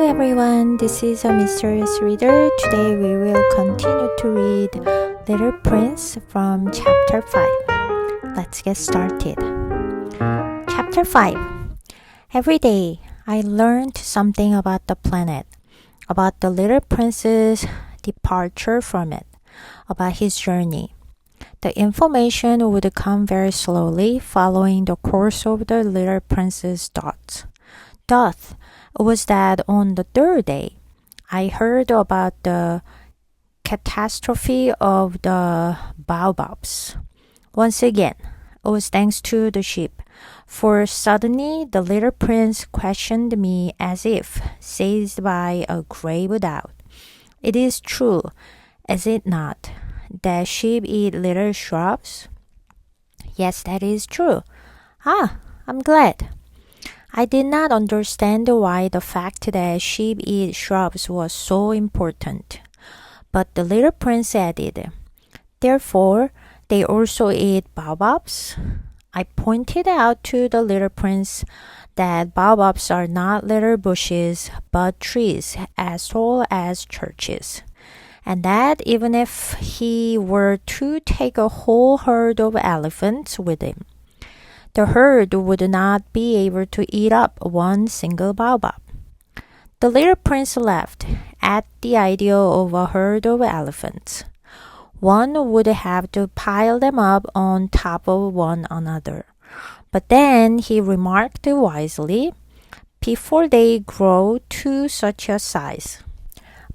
everyone, this is a mysterious reader. Today we will continue to read Little Prince from chapter 5. Let's get started. Chapter 5. Every day I learned something about the planet, about the little prince's departure from it, about his journey. The information would come very slowly, following the course of the little prince's thoughts. Thought was that on the third day, I heard about the catastrophe of the baobabs. Once again, it was thanks to the sheep, for suddenly the little prince questioned me as if seized by a grave doubt. It is true, is it not, that sheep eat little shrubs? Yes, that is true. Ah, I'm glad. I did not understand why the fact that sheep eat shrubs was so important. But the little prince added, therefore, they also eat baobabs? I pointed out to the little prince that baobabs are not little bushes, but trees as tall as churches. And that even if he were to take a whole herd of elephants with him, the herd would not be able to eat up one single baobab. The little prince laughed at the idea of a herd of elephants. One would have to pile them up on top of one another. But then he remarked wisely, before they grow to such a size,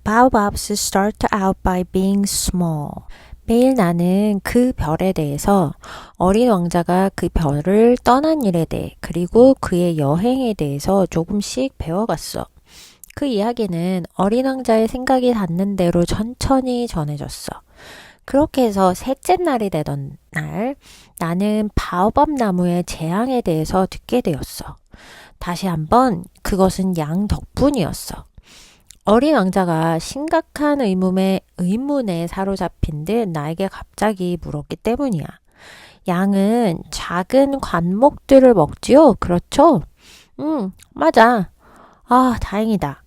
baobabs start out by being small. 매일 나는 그 별에 대해서 어린 왕자가 그 별을 떠난 일에 대해 그리고 그의 여행에 대해서 조금씩 배워갔어. 그 이야기는 어린 왕자의 생각이 닿는 대로 천천히 전해졌어. 그렇게 해서 셋째 날이 되던 날 나는 바오밥 나무의 재앙에 대해서 듣게 되었어. 다시 한번 그것은 양 덕분이었어. 어린 왕자가 심각한 의문에 사로잡힌 듯 나에게 갑자기 물었기 때문이야. 양은 작은 관목들을 먹지요? 그렇죠? 맞아. 아, 다행이다.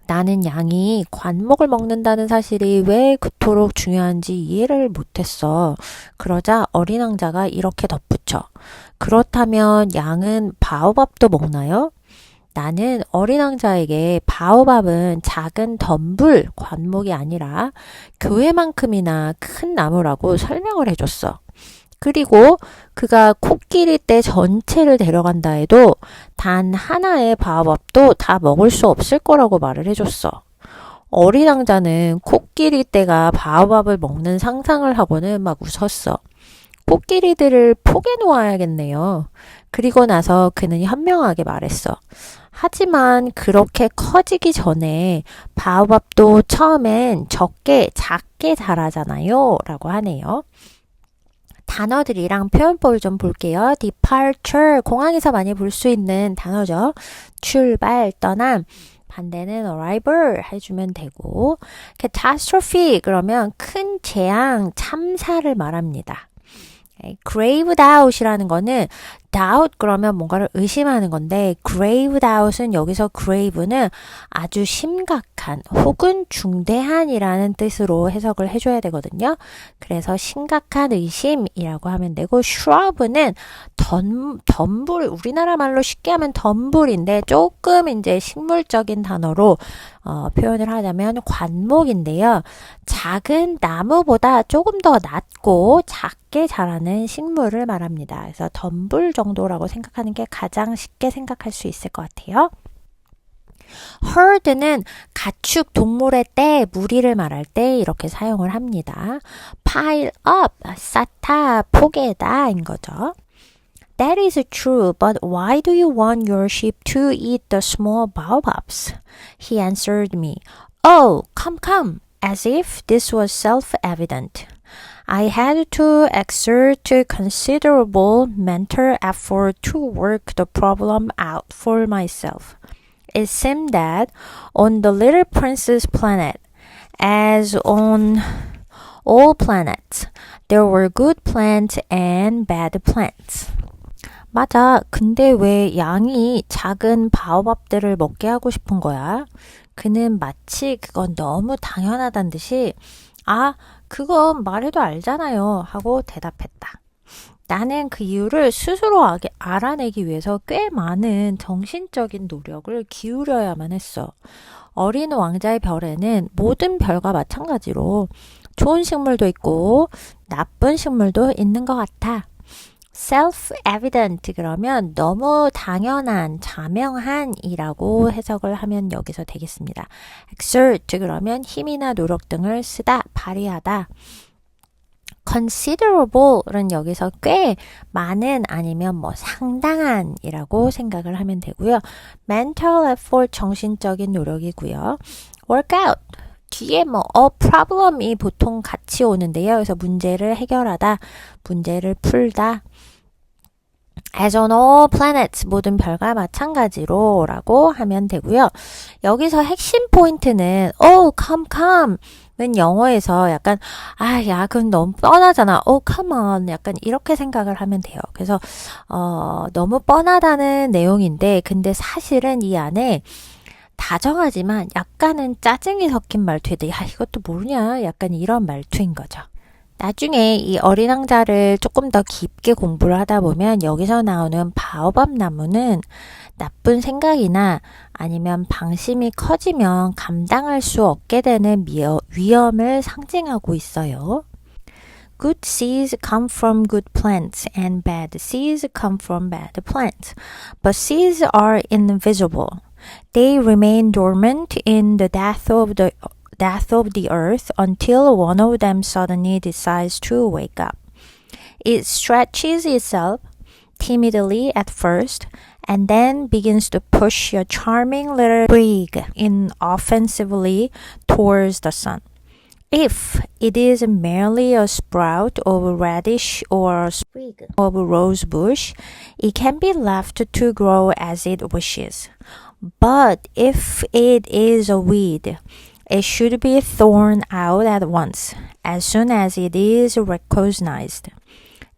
나는 양이 관목을 먹는다는 사실이 왜 그토록 중요한지 이해를 못했어. 그러자 어린 왕자가 이렇게 덧붙여. 그렇다면 양은 바오밥도 먹나요? 나는 어린 왕자에게 바오밥은 작은 덤불, 관목이 아니라 교회만큼이나 큰 나무라고 설명을 해줬어. 그리고 그가 코끼리 떼 전체를 데려간다 해도 단 하나의 바오밥도 다 먹을 수 없을 거라고 말을 해줬어. 어린 왕자는 코끼리 떼가 바오밥을 먹는 상상을 하고는 막 웃었어. 코끼리들을 포개 놓아야겠네요. 그리고 나서 그는 현명하게 말했어. 하지만 그렇게 커지기 전에 바오밥도 처음엔 작게 자라잖아요. 라고 하네요. 단어들이랑 표현법을 좀 볼게요. departure, 공항에서 많이 볼 수 있는 단어죠. 출발, 떠남. 반대는 arrival 해주면 되고, catastrophe 그러면 큰 재앙, 참사를 말합니다. grave doubt이라는 거는 doubt 그러면 뭔가를 의심하는 건데 grave doubt은 여기서 grave는 아주 심각한 혹은 중대한이라는 뜻으로 해석을 해줘야 되거든요. 그래서 심각한 의심이라고 하면 되고 shrub는 덤불 우리나라 말로 쉽게 하면 덤불인데 조금 이제 식물적인 단어로 표현을 하자면 관목인데요. 작은 나무보다 조금 더 낮고 작게 자라는 식물을 말합니다. 그래서 덤불 정도라고 생각하는 게 가장 쉽게 생각할 수 있을 것 같아요. herd는 가축, 동물의 떼, 무리를 말할 때 이렇게 사용을 합니다. pile up, 쌓다, 포개다 인 거죠. That is true, but why do you want your sheep to eat the small baobabs? He answered me, Oh, come, as if this was self-evident. I had to exert considerable mental effort to work the problem out for myself. It seemed that on the little prince's planet, as on all planets, there were good plants and bad plants. 맞아. 근데 왜 양이 작은 바오밥들을 먹게 하고 싶은 거야? 그는 마치 그건 너무 당연하단 듯이 아, 그건 말해도 알잖아요. 하고 대답했다. 나는 그 이유를 스스로 알아내기 위해서 꽤 많은 정신적인 노력을 기울여야만 했어. 어린 왕자의 별에는 모든 별과 마찬가지로 좋은 식물도 있고 나쁜 식물도 있는 것 같아. self-evident 그러면 너무 당연한, 자명한이라고 해석을 하면 여기서 되겠습니다. exert 그러면 힘이나 노력 등을 쓰다, 발휘하다. considerable은 여기서 꽤 많은 아니면 뭐 상당한이라고 생각을 하면 되고요. mental effort 정신적인 노력이고요. workout 뒤에 뭐 problem이 보통 같이 오는데요. 그래서 문제를 해결하다, 문제를 풀다. As on all planets, 모든 별과 마찬가지로 라고 하면 되고요. 여기서 핵심 포인트는 oh, come 는 영어에서 약간 야, 그건 너무 뻔하잖아. oh, come on. 약간 이렇게 생각을 하면 돼요. 그래서 너무 뻔하다는 내용인데 근데 사실은 이 안에 다정하지만 약간은 짜증이 섞인 말투인데 야, 이것도 모르냐? 약간 이런 말투인 거죠. 나중에 이 어린 왕자를 조금 더 깊게 공부를 하다 보면 여기서 나오는 바오밥 나무는 나쁜 생각이나 아니면 방심이 커지면 감당할 수 없게 되는 위험을 상징하고 있어요. Good seeds come from good plants and bad seeds come from bad plants. But seeds are invisible. They remain dormant in the death of the earth until one of them suddenly decides to wake up. It stretches itself timidly at first and then begins to push a charming little twig inoffensively towards the sun. If it is merely a sprout of radish or a sprig of rose bush, it can be left to grow as it wishes. But if it is a weed, it should be thrown out at once, as soon as it is recognized.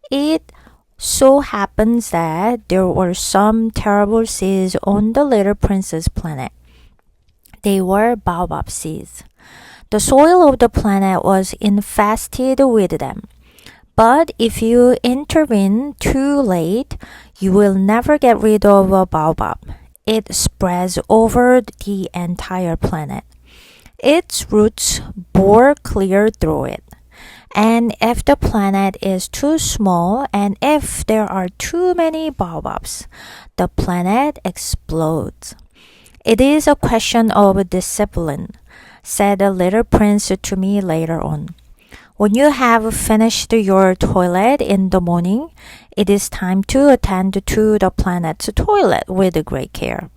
It so happens that there were some terrible seeds on the little prince's planet. They were baobab seeds. The soil of the planet was infested with them. But if you intervene too late, you will never get rid of a baobab. It spreads over the entire planet. Its roots bore clear through it. And if the planet is too small and if there are too many baobabs, the planet explodes. It is a question of discipline, said the little prince to me later on. When you have finished your toilet in the morning, it is time to attend to the planet's toilet with great care.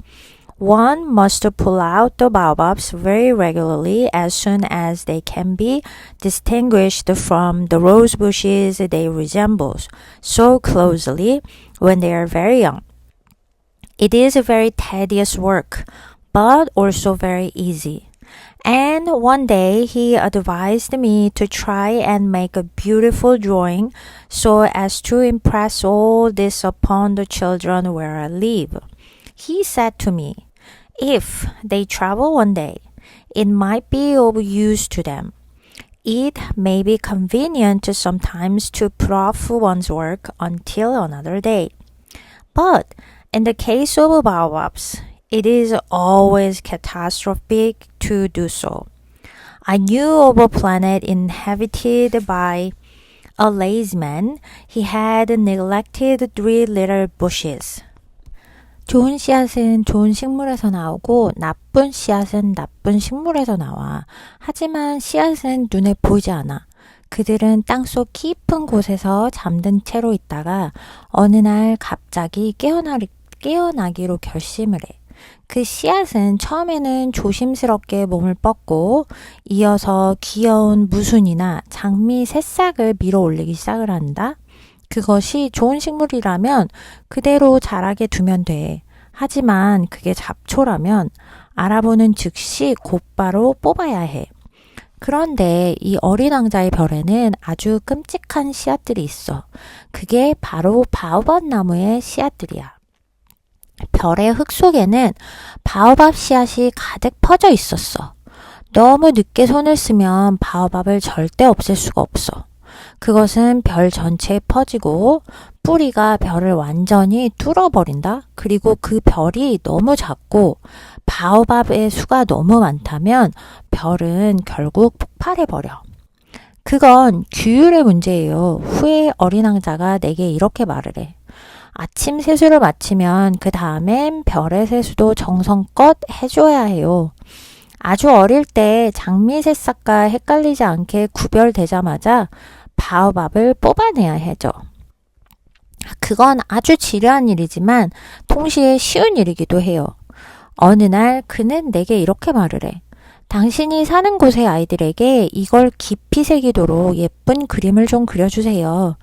One must pull out the baobabs very regularly as soon as they can be distinguished from the rose bushes they resemble so closely when they are very young. It is a very tedious work, but also very easy. And one day he advised me to try and make a beautiful drawing so as to impress all this upon the children where I live. He said to me, if they travel one day, it might be of use to them. It may be convenient sometimes to put off one's work until another day. But in the case of baobabs, it is always catastrophic to do so. I knew of a planet inhabited by a lazy man. He had neglected 3 little bushes. 좋은 씨앗은 좋은 식물에서 나오고 나쁜 씨앗은 나쁜 식물에서 나와. 하지만 씨앗은 눈에 보이지 않아. 그들은 땅속 깊은 곳에서 잠든 채로 있다가 어느 날 갑자기 깨어나기로 결심을 해. 그 씨앗은 처음에는 조심스럽게 몸을 뻗고 이어서 귀여운 무순이나 장미 새싹을 밀어 올리기 시작을 한다. 그것이 좋은 식물이라면 그대로 자라게 두면 돼. 하지만 그게 잡초라면 알아보는 즉시 곧바로 뽑아야 해. 그런데 이 어린 왕자의 별에는 아주 끔찍한 씨앗들이 있어. 그게 바로 바오밥 나무의 씨앗들이야. 별의 흙 속에는 바오밥 씨앗이 가득 퍼져 있었어. 너무 늦게 손을 쓰면 바오밥을 절대 없앨 수가 없어. 그것은 별 전체에 퍼지고 뿌리가 별을 완전히 뚫어버린다. 그리고 그 별이 너무 작고 바오밥의 수가 너무 많다면 별은 결국 폭발해버려. 그건 규율의 문제예요. 후에 어린 왕자가 내게 이렇게 말을 해. 아침 세수를 마치면 그 다음엔 별의 세수도 정성껏 해줘야 해요. 아주 어릴 때 장미 새싹과 헷갈리지 않게 구별되자마자 바오밥을 뽑아내야 해죠. 그건 아주 지루한 일이지만 동시에 쉬운 일이기도 해요. 어느 날 그는 내게 이렇게 말을 해. 당신이 사는 곳의 아이들에게 이걸 깊이 새기도록 예쁜 그림을 좀 그려주세요.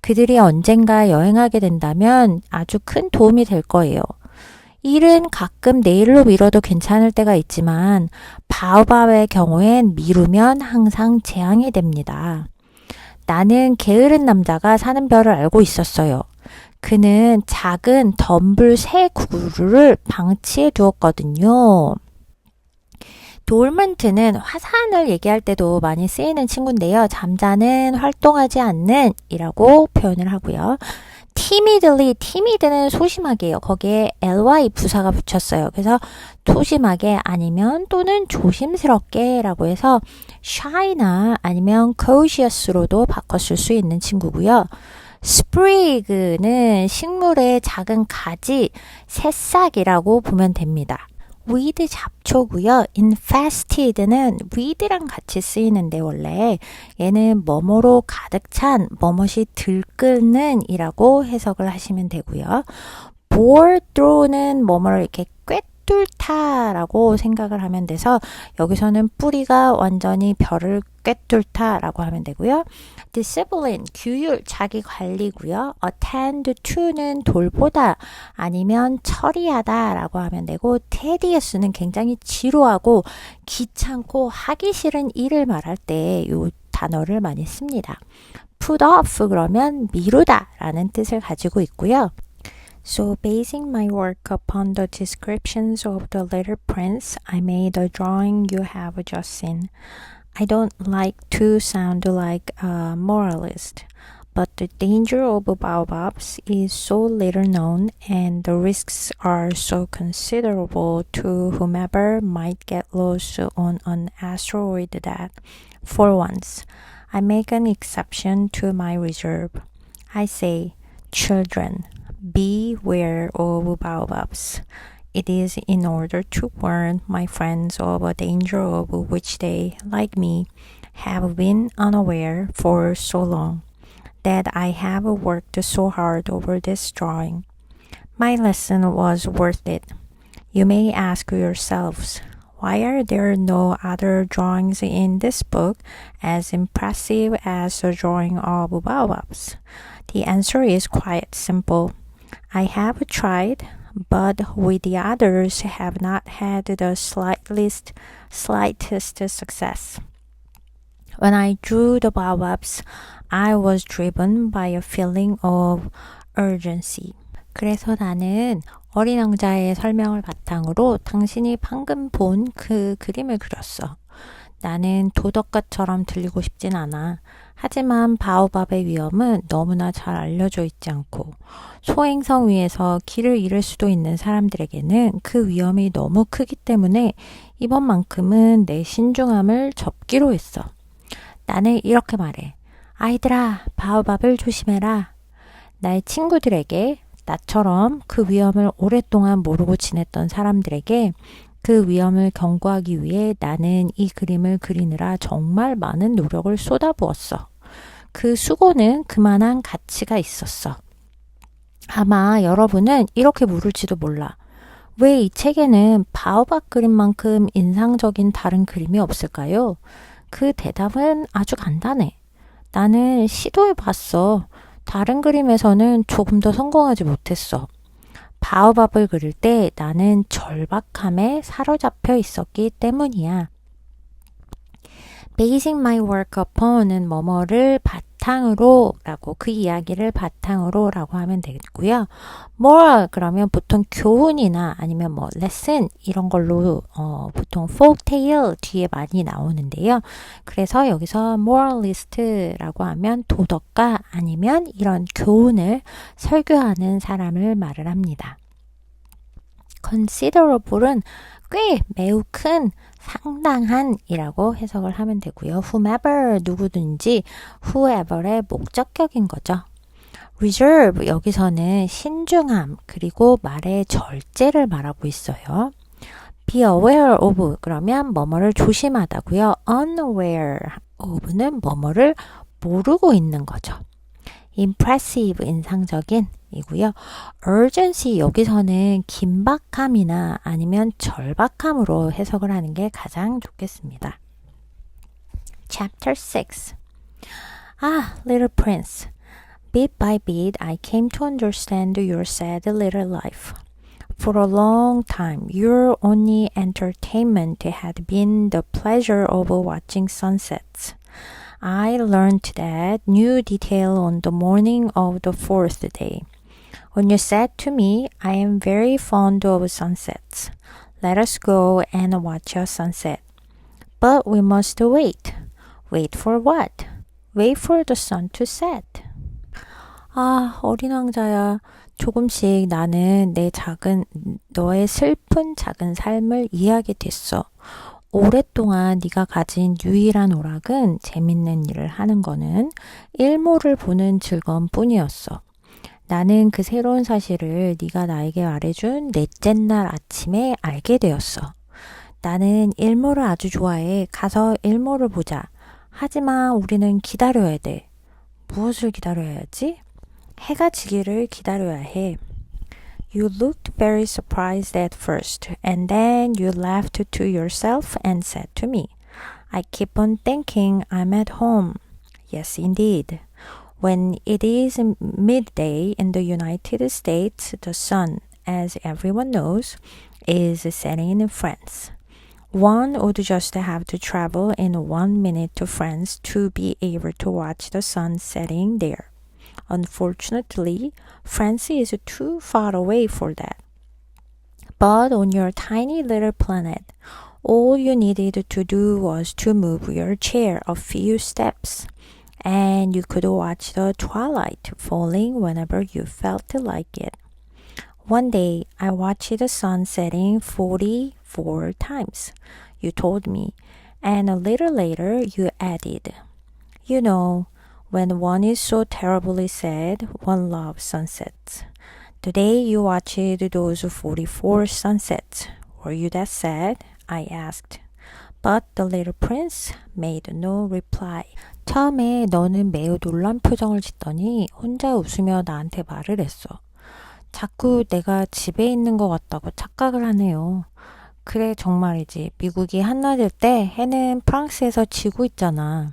그들이 언젠가 여행하게 된다면 아주 큰 도움이 될 거예요. 일은 가끔 내일로 미뤄도 괜찮을 때가 있지만 바오밥의 경우엔 미루면 항상 재앙이 됩니다. 나는 게으른 남자가 사는 별을 알고 있었어요. 그는 작은 덤불 새 그루를 방치해 두었거든요. 돌먼트는 화산을 얘기할 때도 많이 쓰이는 친구인데요. 잠자는, 활동하지 않는 이라고 표현을 하고요. timid는 소심하게요. 거기에 ly 부사가 붙였어요. 그래서 소심하게 아니면 또는 조심스럽게 라고 해서 shy나 아니면 cautious로도 바꿨을 수 있는 친구고요. 스프리그는 식물의 작은 가지, 새싹이라고 보면 됩니다. with 잡초고요. infested는 with랑 같이 쓰이는데 원래 얘는 뭐뭐로 가득 찬, 뭐뭇이 들끓는 이라고 해석을 하시면 되고요. bore through는 뭐뭐를 이렇게 꿰뚫다라고 생각을 하면 돼서 여기서는 뿌리가 완전히 별을 꿰뚫다라고 하면 되고요. discipline, 규율, 자기 관리고요. attend to는 돌보다 아니면 처리하다라고 하면 되고 tedious는 굉장히 지루하고 귀찮고 하기 싫은 일을 말할 때 이 단어를 많이 씁니다. put off 그러면 미루다라는 뜻을 가지고 있고요. So basing my work upon the descriptions of the Little Prince, I made a drawing you have just seen. I don't like to sound like a moralist, but the danger of baobabs is so little known and the risks are so considerable to whomever might get lost on an asteroid that, for once, I make an exception to my reserve. I say, children, beware of baobabs. It is in order to warn my friends of a danger of which they, like me, have been unaware for so long, that I have worked so hard over this drawing. My lesson was worth it. You may ask yourselves, why are there no other drawings in this book as impressive as the drawing of baobabs? The answer is quite simple. I have tried, but with the others have not had the slightest success. When I drew the baobabs, I was driven by a feeling of urgency. 그래서 나는 어린 왕자의 설명을 바탕으로 당신이 방금 본 그 그림을 그렸어. 나는 도덕가처럼 들리고 싶진 않아. 하지만 바오밥의 위험은 너무나 잘 알려져 있지 않고 소행성 위에서 길을 잃을 수도 있는 사람들에게는 그 위험이 너무 크기 때문에 이번만큼은 내 신중함을 접기로 했어. 나는 이렇게 말해. 아이들아, 바오밥을 조심해라. 나의 친구들에게 나처럼 그 위험을 오랫동안 모르고 지냈던 사람들에게 그 위험을 경고하기 위해 나는 이 그림을 그리느라 정말 많은 노력을 쏟아부었어. 그 수고는 그만한 가치가 있었어. 아마 여러분은 이렇게 물을지도 몰라. 왜 이 책에는 바오밥 그림만큼 인상적인 다른 그림이 없을까요? 그 대답은 아주 간단해. 나는 시도해봤어. 다른 그림에서는 조금 더 성공하지 못했어. 바오밥을 그릴 때 나는 절박함에 사로잡혀 있었기 때문이야. Basing my work upon은 뭐뭐를 바탕으로 라고 그 이야기를 바탕으로 라고 하면 되겠고요. moral 그러면 보통 교훈이나 아니면 뭐 lesson 이런 걸로 보통 folk tale 뒤에 많이 나오는데요. 그래서 여기서 moralist라고 하면 도덕가 아니면 이런 교훈을 설교하는 사람을 말을 합니다. considerable은 꽤 매우 큰 상당한 이라고 해석을 하면 되고요. whomever 누구든지 whoever의 목적격인 거죠. reserve 여기서는 신중함 그리고 말의 절제를 말하고 있어요. be aware of 그러면 뭐뭐를 조심하다고요. unaware of는 뭐뭐를 모르고 있는 거죠. impressive 인상적인 이고요. urgency 여기서는 긴박함이나 아니면 절박함으로 해석을 하는 게 가장 좋겠습니다. Chapter 6 Little Prince Bit by bit I came to understand your sad little life. For a long time, your only entertainment had been the pleasure of watching sunsets. I learned that new detail on the morning of the fourth day. When you said to me, I am very fond of sunsets. Let us go and watch a sunset. But we must wait. Wait for what? Wait for the sun to set. 어린 왕자야. 조금씩 나는 너의 슬픈 작은 삶을 이해하게 됐어. 오랫동안 네가 가진 유일한 오락은 재밌는 일을 하는 거는 일몰을 보는 즐거움 뿐이었어. 나는 그 새로운 사실을 네가 나에게 말해준 넷째 날 아침에 알게 되었어. 나는 일몰을 아주 좋아해. 가서 일몰을 보자. 하지만 우리는 기다려야 돼. 무엇을 기다려야 하지? 해가 지기를 기다려야 해. You looked very surprised at first, and then you laughed to yourself and said to me, I keep on thinking I'm at home. Yes, indeed. When it is midday in the United States, the sun, as everyone knows, is setting in France. One would just have to travel in 1 minute to France to be able to watch the sun setting there. Unfortunately, France is too far away for that. But on your tiny little planet, all you needed to do was to move your chair a few steps, and you could watch the twilight falling whenever you felt like it. One day, I watched the sun setting 44 times, you told me, and a little later you added, You know, when one is so terribly sad, one loves sunsets. Today you watched those 44 sunsets. Were you that sad? I asked. But the little prince made no reply. 처음에 너는 매우 놀란 표정을 짓더니 혼자 웃으며 나한테 말을 했어. 자꾸 내가 집에 있는 것 같다고 착각을 하네요. 그래 정말이지. 미국이 한낮일 때 해는 프랑스에서 지고 있잖아.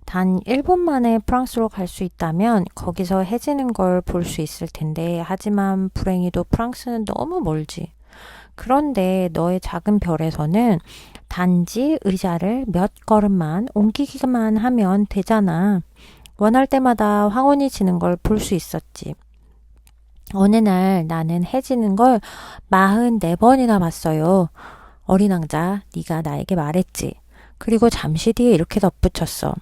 단 1분 만에 프랑스로 갈 수 있다면 거기서 해지는 걸 볼 수 있을 텐데 하지만 불행히도 프랑스는 너무 멀지. 그런데 너의 작은 별에서는 단지 의자를 몇 걸음만 옮기기만 하면 되잖아. 원할 때마다 황혼이 지는 걸 볼 수 있었지. 어느 날 나는 해지는 걸 44번이나 봤어요. 어린 왕자, 네가 나에게 말했지. 그리고 잠시 뒤에 이렇게 덧붙였어.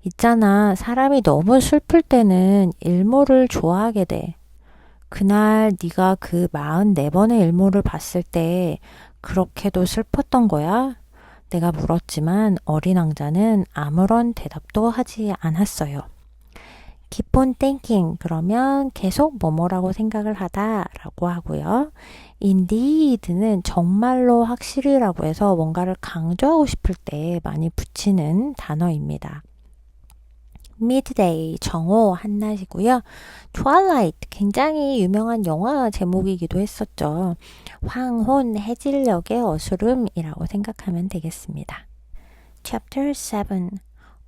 있잖아, 사람이 너무 슬플 때는 일몰을 좋아하게 돼. 그날 네가 그 44번의 일몰을 봤을 때 그렇게도 슬펐던 거야? 내가 물었지만 어린 왕자는 아무런 대답도 하지 않았어요. Keep on thinking 그러면 계속 뭐뭐라고 생각을 하다 라고 하고요. Indeed는 정말로 확실히라고 해서 뭔가를 강조하고 싶을 때 많이 붙이는 단어입니다. midday, 정오, 한낮이고요. twilight, 굉장히 유명한 영화 제목이기도 했었죠. 황혼, 해질녘의 어스름이라고 생각하면 되겠습니다. Chapter 7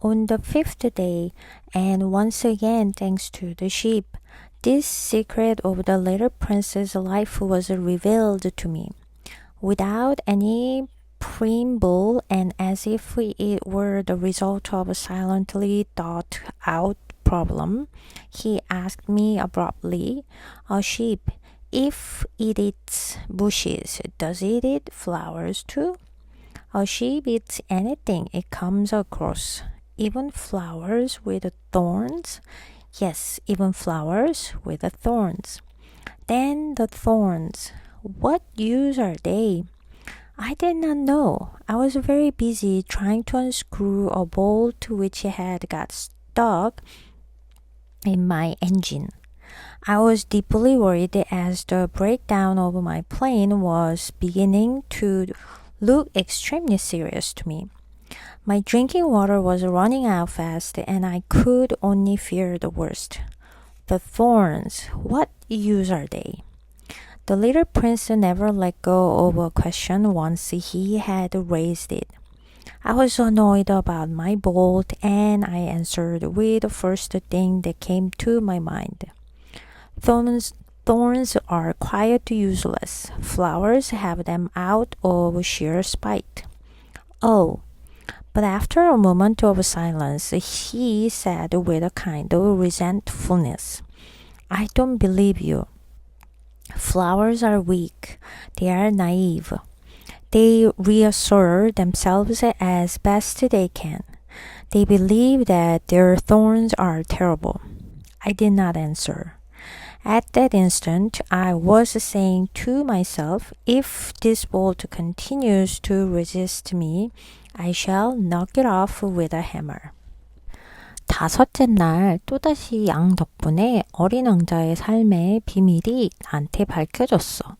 On the fifth day, and once again thanks to the sheep, this secret of the little prince's life was revealed to me. Without any preamble, and as if it were the result of a silently thought out problem, he asked me abruptly, a sheep, if it eats bushes, does it eat flowers too? A sheep eats anything it comes across, even flowers with thorns? Yes, even flowers with thorns. Then the thorns, what use are they? I did not know. I was very busy trying to unscrew a bolt which had got stuck in my engine. I was deeply worried as the breakdown of my plane was beginning to look extremely serious to me. My drinking water was running out fast and I could only fear the worst. The thorns, what use are they? The little prince never let go of a question once he had raised it. I was annoyed about my bolt and I answered with the first thing that came to my mind. Thorns are quite useless. Flowers have them out of sheer spite. Oh, but after a moment of silence, he said with a kind of resentfulness, I don't believe you. Flowers are weak. They are naive. They reassure themselves as best they can. They believe that their thorns are terrible. I did not answer. At that instant, I was saying to myself, if this bolt continues to resist me, I shall knock it off with a hammer. 다섯째 날 또다시 양 덕분에 어린 왕자의 삶의 비밀이 나한테 밝혀졌어.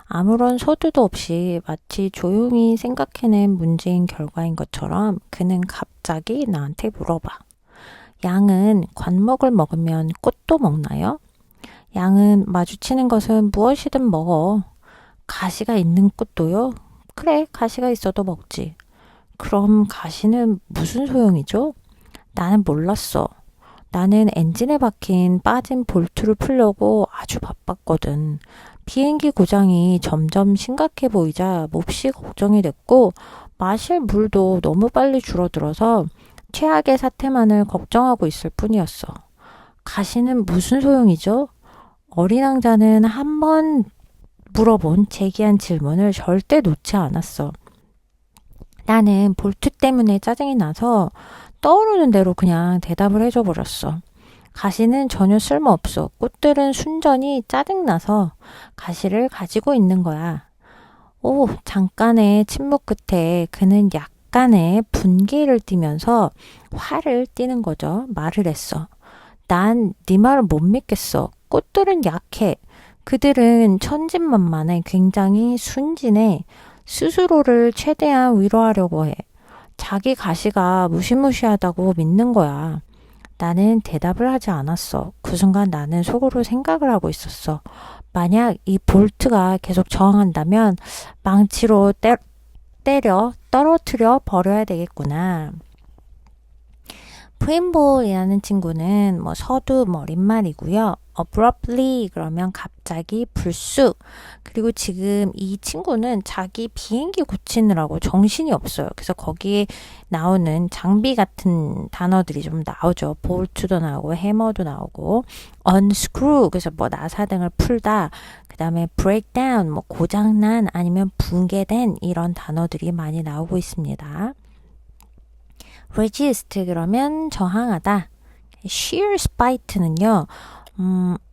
아무런 서두도 없이 마치 조용히 생각해낸 문제인 결과인 것처럼 그는 갑자기 나한테 물어봐. 양은 관목을 먹으면 꽃도 먹나요? 양은 마주치는 것은 무엇이든 먹어. 가시가 있는 꽃도요? 그래, 가시가 있어도 먹지. 그럼 가시는 무슨 소용이죠? 나는 몰랐어. 나는 엔진에 박힌 빠진 볼트를 풀려고 아주 바빴거든. 비행기 고장이 점점 심각해 보이자 몹시 걱정이 됐고 마실 물도 너무 빨리 줄어들어서 최악의 사태만을 걱정하고 있을 뿐이었어. 가시는 무슨 소용이죠? 어린 왕자는 한 번 물어본 제기한 질문을 절대 놓지 않았어. 나는 볼트 때문에 짜증이 나서 떠오르는 대로 그냥 대답을 해줘 버렸어. 가시는 전혀 쓸모없어. 꽃들은 순전히 짜증나서 가시를 가지고 있는 거야. 오, 잠깐의 침묵 끝에 그는 약간의 분개를 띠면서 화를 띠는 거죠. 말을 했어. 난 네 말을 못 믿겠어. 꽃들은 약해. 그들은 천진만만해. 굉장히 순진해. 스스로를 최대한 위로하려고 해. 자기 가시가 무시무시하다고 믿는 거야. 나는 대답을 하지 않았어. 그 순간 나는 속으로 생각을 하고 있었어. 만약 이 볼트가 계속 저항한다면 망치로 떨어뜨려 버려야 되겠구나. preamble이라는 친구는 서두 린말이고요. abruptly 그러면 갑자기 불쑥. 그리고 지금 이 친구는 자기 비행기 고치느라고 정신이 없어요. 그래서 거기에 나오는 장비 같은 단어들이 좀 나오죠. 볼트도 나오고 해머도 나오고 unscrew 그래서 나사등을 풀다. 그 다음에 breakdown 고장난 아니면 붕괴된 이런 단어들이 많이 나오고 있습니다. resist 그러면 저항하다. sheer spite는요.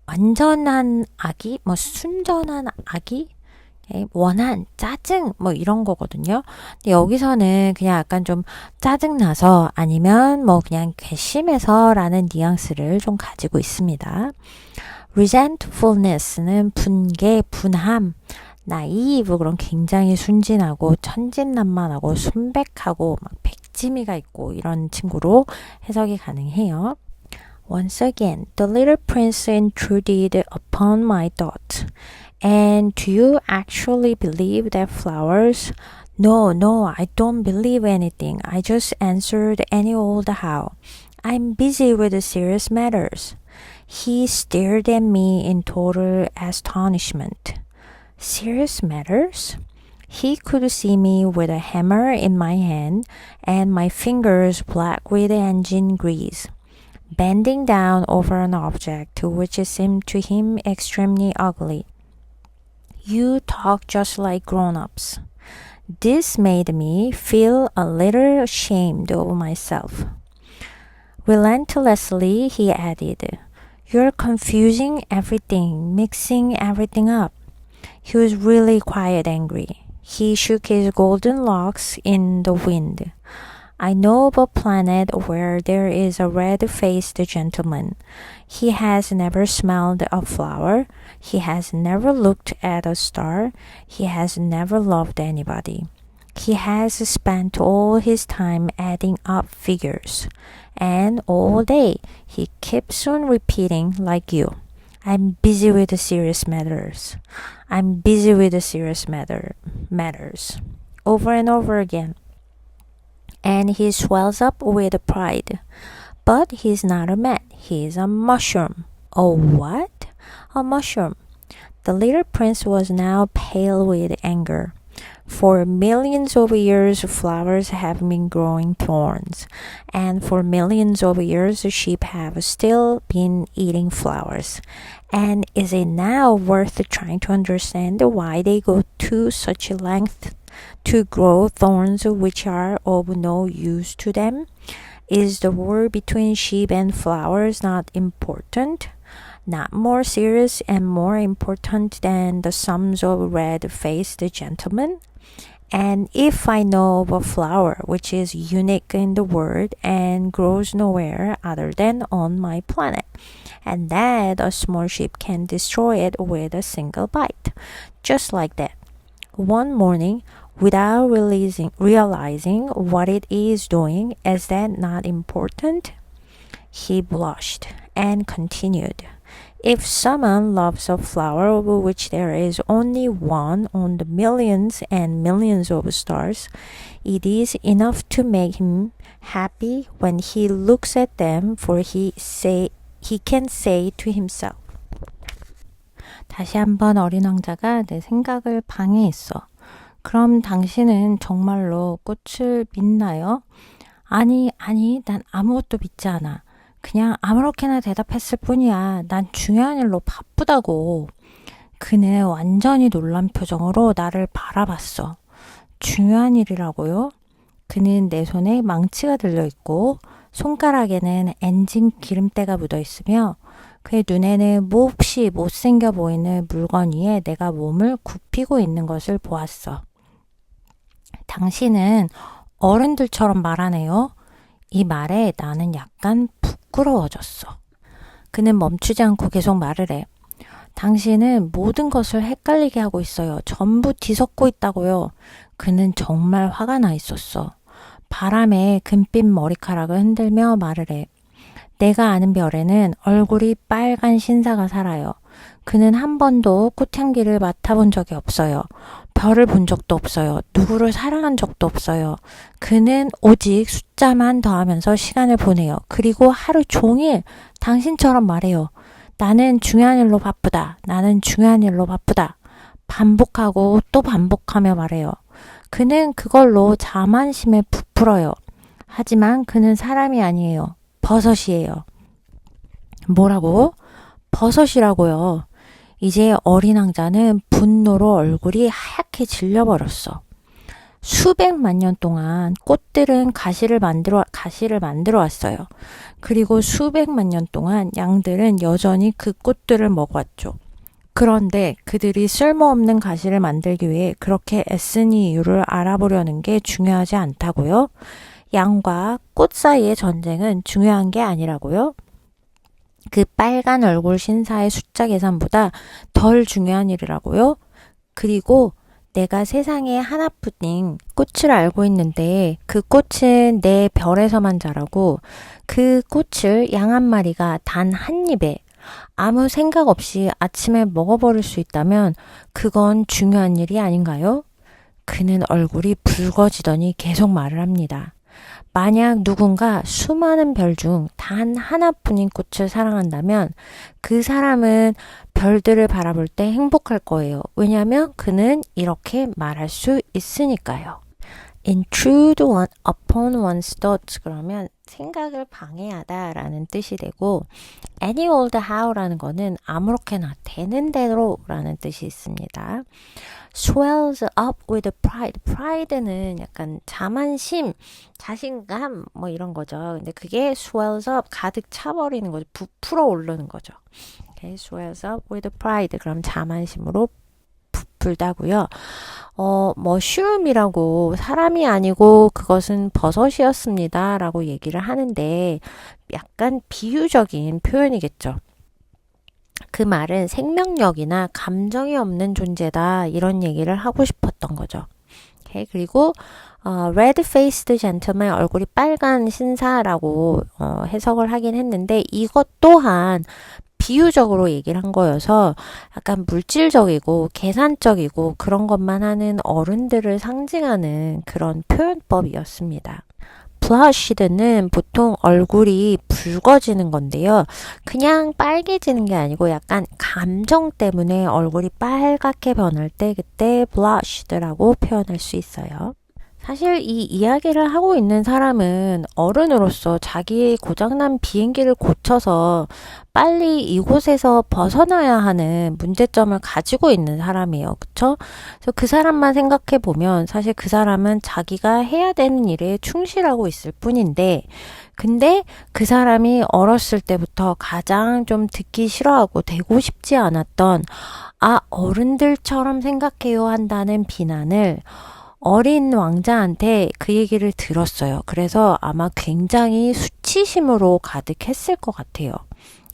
완전한 악의, 순전한 악의, 원한, 짜증, 이런 거거든요. 근데 여기서는 그냥 약간 좀 짜증나서 아니면 그냥 괘씸해서 라는 뉘앙스를 좀 가지고 있습니다. resentfulness는 분개, 분함, naive 그런 굉장히 순진하고 천진난만하고 순백하고 백지미가 있고 이런 친구로 해석이 가능해요. Once again, the little prince intruded upon my thought. And do you actually believe that flowers? No, I don't believe anything. I just answered any old how. I'm busy with serious matters. He stared at me in total astonishment. Serious matters? He could see me with a hammer in my hand and my fingers black with engine grease, bending down over an object which seemed to him extremely ugly. You talk just like grown-ups. This made me feel a little ashamed of myself. Relentlessly, he added, You're confusing everything, mixing everything up. He was really quite angry. He shook his golden locks in the wind. I know of a planet where there is a red-faced gentleman. He has never smelled a flower. He has never looked at a star. He has never loved anybody. He has spent all his time adding up figures. And all day he keeps on repeating like you. I'm busy with the serious matters. I'm busy with the serious matters. Over and over again. And he swells up with pride. But he's not a man. He's a mushroom. A what? A mushroom. The little prince was now pale with anger. For millions of years, flowers have been growing thorns. And for millions of years, sheep have still been eating flowers. And is it now worth trying to understand why they go to such length to grow thorns which are of no use to them? Is the war between sheep and flowers not important? Not more serious and more important than the sums of red-faced gentlemen? And if I know of a flower which is unique in the world and grows nowhere other than on my planet, and that a small sheep can destroy it with a single bite, just like that. One morning, without realizing what it is doing, is that not important? He blushed and continued. If someone loves a flower of which there is only one on the millions and millions of stars, it is enough to make him happy when he looks at them, for he can say to himself. 다시 한번 어린 왕자가 내 생각을 방해했어. 그럼 당신은 정말로 꽃을 믿나요? 아니, 난 아무것도 믿지 않아. 그냥 아무렇게나 대답했을 뿐이야. 난 중요한 일로 바쁘다고. 그는 완전히 놀란 표정으로 나를 바라봤어. 중요한 일이라고요? 그는 내 손에 망치가 들려있고 손가락에는 엔진 기름때가 묻어있으며 그의 눈에는 몹시 못생겨 보이는 물건 위에 내가 몸을 굽히고 있는 것을 보았어. 당신은 어른들처럼 말하네요. 이 말에 나는 약간 부끄러워졌어. 그는 멈추지 않고 계속 말을 해. 당신은 모든 것을 헷갈리게 하고 있어요. 전부 뒤섞고 있다고요. 그는 정말 화가 나 있었어. 바람에 금빛 머리카락을 흔들며 말을 해. 내가 아는 별에는 얼굴이 빨간 신사가 살아요. 그는 한 번도 꽃향기를 맡아본 적이 없어요. 별을 본 적도 없어요. 누구를 사랑한 적도 없어요. 그는 오직 숫자만 더하면서 시간을 보내요. 그리고 하루 종일 당신처럼 말해요. 나는 중요한 일로 바쁘다. 나는 중요한 일로 바쁘다. 반복하고 또 반복하며 말해요. 그는 그걸로 자만심에 부풀어요. 하지만 그는 사람이 아니에요. 버섯이에요. 뭐라고? 버섯이라고요. 이제 어린 왕자는 분노로 얼굴이 하얗게 질려버렸어. 수백만 년 동안 꽃들은 가시를 만들어 왔어요. 그리고 수백만 년 동안 양들은 여전히 그 꽃들을 먹어왔죠. 그런데 그들이 쓸모없는 가시를 만들기 위해 그렇게 애쓴 이유를 알아보려는 게 중요하지 않다고요? 양과 꽃 사이의 전쟁은 중요한 게 아니라고요? 그 빨간 얼굴 신사의 숫자 계산보다 덜 중요한 일이라고요? 그리고 내가 세상에 하나뿐인 꽃을 알고 있는데 그 꽃은 내 별에서만 자라고 그 꽃을 양 한 마리가 단 한 입에 아무 생각 없이 아침에 먹어버릴 수 있다면 그건 중요한 일이 아닌가요? 그는 얼굴이 붉어지더니 계속 말을 합니다. 만약 누군가 수많은 별 중 단 하나뿐인 꽃을 사랑한다면 그 사람은 별들을 바라볼 때 행복할 거예요. 왜냐하면 그는 이렇게 말할 수 있으니까요. intrude upon one's thoughts 그러면 생각을 방해하다 라는 뜻이 되고 any old how라는 거는 아무렇게나 되는 대로 라는 뜻이 있습니다. swells up with pride. pride는 약간 자만심, 자신감 뭐 이런 거죠. 근데 그게 swells up 가득 차버리는 거죠. 부풀어 오르는 거죠. Okay, swells up with pride. 그럼 자만심으로 부풀다고요. 머쉬룸이라고 사람이 아니고 그것은 버섯이었습니다. 라고 얘기를 하는데 약간 비유적인 표현이겠죠. 그 말은 생명력이나 감정이 없는 존재다. 이런 얘기를 하고 싶었던 거죠. Okay, 그리고 red-faced gentleman, 얼굴이 빨간 신사라고 해석을 하긴 했는데 이것 또한 비유적으로 얘기를 한 거여서 약간 물질적이고 계산적이고 그런 것만 하는 어른들을 상징하는 그런 표현법이었습니다. blushed는 보통 얼굴이 붉어지는 건데요. 그냥 빨개지는 게 아니고 약간 감정 때문에 얼굴이 빨갛게 변할 때 그때 blushed라고 표현할 수 있어요. 사실 이 이야기를 하고 있는 사람은 어른으로서 자기의 고장난 비행기를 고쳐서 빨리 이곳에서 벗어나야 하는 문제점을 가지고 있는 사람이에요. 그쵸? 그래서 그 사람만 생각해 보면 사실 그 사람은 자기가 해야 되는 일에 충실하고 있을 뿐인데 근데 그 사람이 어렸을 때부터 가장 좀 듣기 싫어하고 되고 싶지 않았던 어른들처럼 생각해요 한다는 비난을 어린 왕자한테 그 얘기를 들었어요. 그래서 아마 굉장히 수치심으로 가득했을 것 같아요.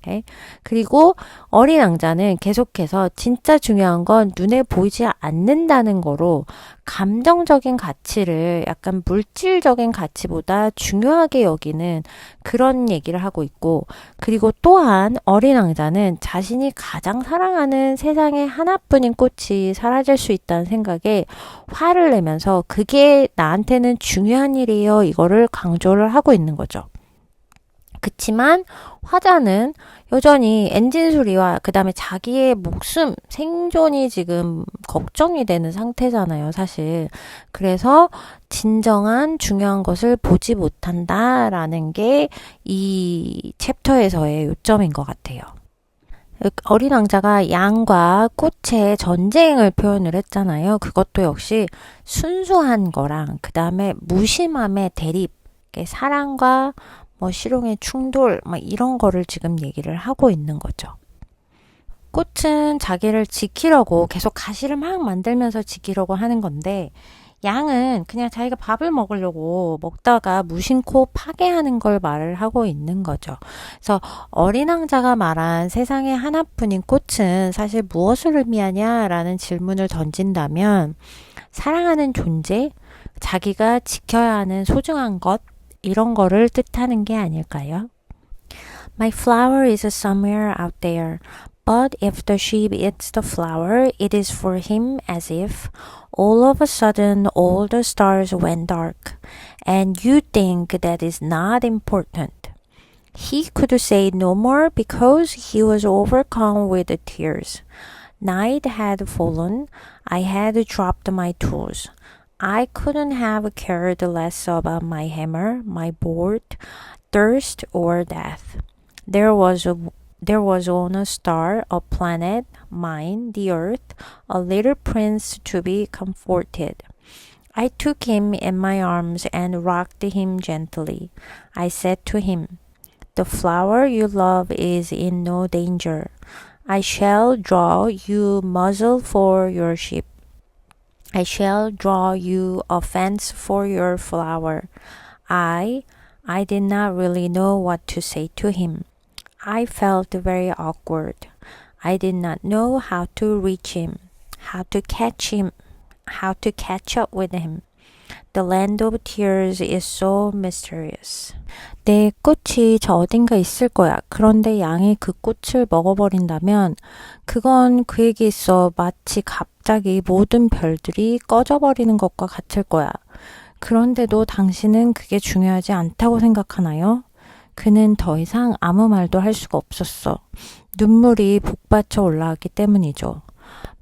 Okay? 그리고 어린 왕자는 계속해서 진짜 중요한 건 눈에 보이지 않는다는 거로 감정적인 가치를 약간 물질적인 가치보다 중요하게 여기는 그런 얘기를 하고 있고 그리고 또한 어린 왕자는 자신이 가장 사랑하는 세상에 하나뿐인 꽃이 사라질 수 있다는 생각에 화를 내면서 그게 나한테는 중요한 일이에요. 이거를 강조를 하고 있는 거죠. 그치만 화자는 여전히 엔진 소리와 그 다음에 자기의 목숨, 생존이 지금 걱정이 되는 상태잖아요, 사실. 그래서 진정한 중요한 것을 보지 못한다라는 게 이 챕터에서의 요점인 것 같아요. 어린 왕자가 양과 꽃의 전쟁을 표현을 했잖아요. 그것도 역시 순수한 거랑 그 다음에 무심함의 대립, 사랑과 실용의 충돌, 이런 거를 지금 얘기를 하고 있는 거죠. 꽃은 자기를 지키려고 계속 가시를 막 만들면서 지키려고 하는 건데 양은 그냥 자기가 밥을 먹으려고 먹다가 무심코 파괴하는 걸 말을 하고 있는 거죠. 그래서 어린 왕자가 말한 세상에 하나뿐인 꽃은 사실 무엇을 의미하냐라는 질문을 던진다면 사랑하는 존재, 자기가 지켜야 하는 소중한 것, 이런 거를 뜻하는 게 아닐까요? My flower is somewhere out there, but if the sheep eats the flower, it is for him as if all of a sudden all the stars went dark, and you think that is not important. He could say no more because he was overcome with tears. Night had fallen, I had dropped my tools. I couldn't have cared less about my hammer, my board, thirst, or death. There was on a star, a planet, mine, the earth, a little prince to be comforted. I took him in my arms and rocked him gently. I said to him, "The flower you love is in no danger. I shall draw you muzzle for your sheep. I shall draw you a fence for your flower." I did not really know what to say to him. I felt very awkward. I did not know how to reach him, how to catch up with him. The land of tears is so mysterious. 내 꽃이 저 어딘가 있을 거야. 그런데 양이 그 꽃을 먹어버린다면 그건 그에게 있어 마치 갑자기 모든 별들이 꺼져버리는 것과 같을 거야. 그런데도 당신은 그게 중요하지 않다고 생각하나요? 그는 더 이상 아무 말도 할 수가 없었어. 눈물이 복받쳐 올라왔기 때문이죠.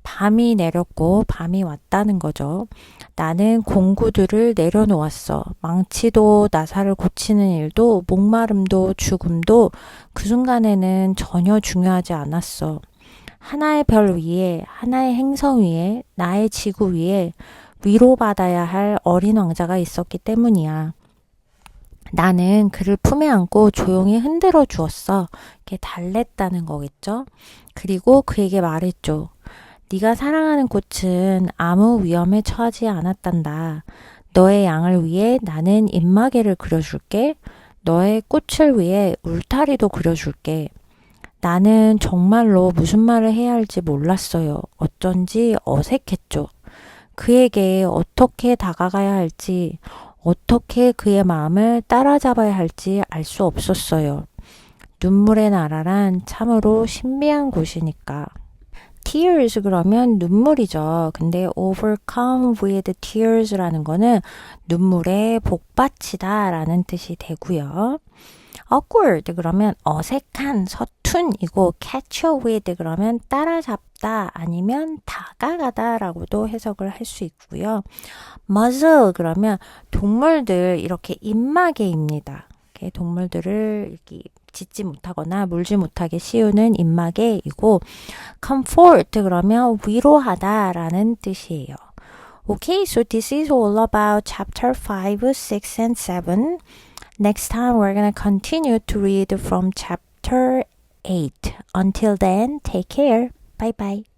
밤이 내렸고 밤이 왔다는 거죠. 나는 공구들을 내려놓았어. 망치도 나사를 고치는 일도 목마름도 죽음도 그 순간에는 전혀 중요하지 않았어. 하나의 별 위에, 하나의 행성 위에, 나의 지구 위에 위로받아야 할 어린 왕자가 있었기 때문이야. 나는 그를 품에 안고 조용히 흔들어 주었어. 이렇게 달랬다는 거겠죠? 그리고 그에게 말했죠. 네가 사랑하는 꽃은 아무 위험에 처하지 않았단다. 너의 양을 위해 나는 입마개를 그려줄게. 너의 꽃을 위해 울타리도 그려줄게. 나는 정말로 무슨 말을 해야 할지 몰랐어요. 어쩐지 어색했죠. 그에게 어떻게 다가가야 할지, 어떻게 그의 마음을 따라잡아야 할지 알 수 없었어요. 눈물의 나라란 참으로 신비한 곳이니까. tears 그러면 눈물이죠. 근데 overcome with tears라는 거는 눈물에 복받치다 라는 뜻이 되고요. awkward 그러면 어색한, 서툰이고 catch with 그러면 따라잡다 아니면 다가가다 라고도 해석을 할 수 있고요. muzzle 그러면 동물들 이렇게 입마개입니다. 이렇게 동물들을 이렇게 짖지 못하거나 물지 못하게 씌우는 입마개이고 comfort 그러면 위로하다 라는 뜻이에요. Okay, so this is all about chapter 5, 6, and 7. Next time we're going to continue to read from chapter 8. Until then, take care. Bye bye.